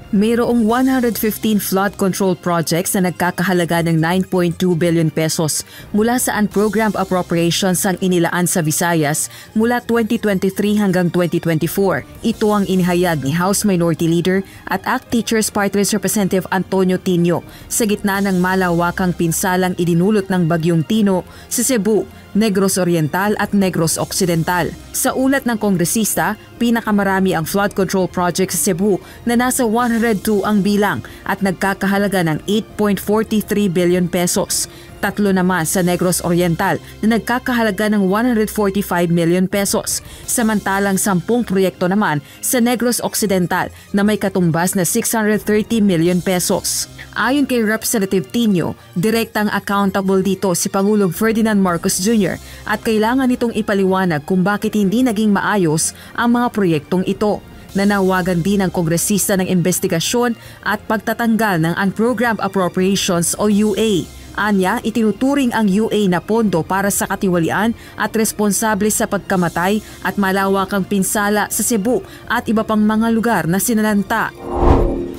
Mayroong 115 flood control projects na nagkakahalaga ng 9.2 billion pesos mula sa unprogrammed appropriations ang inilaan sa Visayas mula 2023 hanggang 2024. Ito ang inihayag ni House Minority Leader at ACT Teachers Party List Representative Antonio Tino sa gitna ng malawakang pinsalang idinulot ng Bagyong Tino sa Cebu, Negros Oriental at Negros Occidental. Sa ulat ng kongresista, pinakamarami ang flood control project sa Cebu na nasa 102 ang bilang at nagkakahalaga ng 8.43 billion pesos. Tatlo naman sa Negros Oriental na nagkakahalaga ng 145 million pesos. Samantalang 10 proyekto naman sa Negros Occidental na may katumbas na 630 million pesos. Ayon kay Representative Tino, direktang accountable dito si Pangulong Ferdinand Marcos Jr. at kailangan nitong ipaliwanag kung bakit hindi naging maayos ang mga proyektong ito. Nanawagan din ang kongresista ng investigasyon at pagtatanggal ng Unprogrammed Appropriations o UA. Anya, itinuturing ang UA na pondo para sa katiwalian at responsable sa pagkamatay at malawakang pinsala sa Cebu at iba pang mga lugar na sinalanta.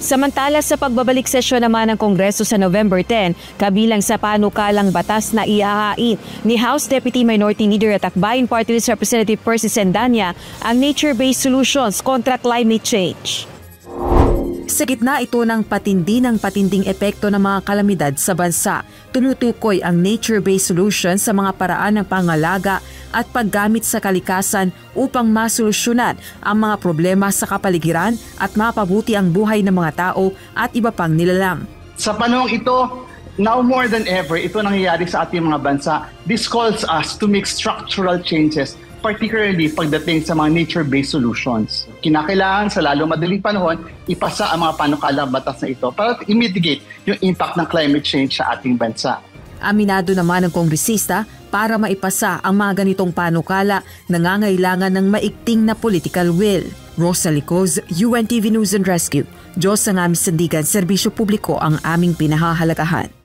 Samantala sa pagbabalik sesyon naman ng Kongreso sa November 10, kabilang sa panukalang batas na ihahain ni House Deputy Minority Leader at Akbayan Party List Representative Percy Sendanya ang nature-based solutions kontra climate change. Sa gitna ito ng patinding epekto ng mga kalamidad sa bansa, tumutukoy ang nature-based solutions sa mga paraan ng pangalaga at paggamit sa kalikasan upang masolusyonan ang mga problema sa kapaligiran at mapabuti ang buhay ng mga tao at iba pang nilalang. Sa panahong ito, now more than ever, ito nangyayari sa ating mga bansa. This calls us to make structural changes, particularly pagdating sa mga nature-based solutions. Kinakailangan sa lalo madaling panahon, ipasa ang mga panukalang batas na ito para i-mitigate yung impact ng climate change sa ating bansa. Aminado naman ng kongresista para maipasa ang mga ganitong panukala, nangangailangan ng maigting na political will. Rosalie Coz, UNTV News and Rescue. Diyos ang aming sandigan, serbisyo publiko ang aming pinahahalagahan.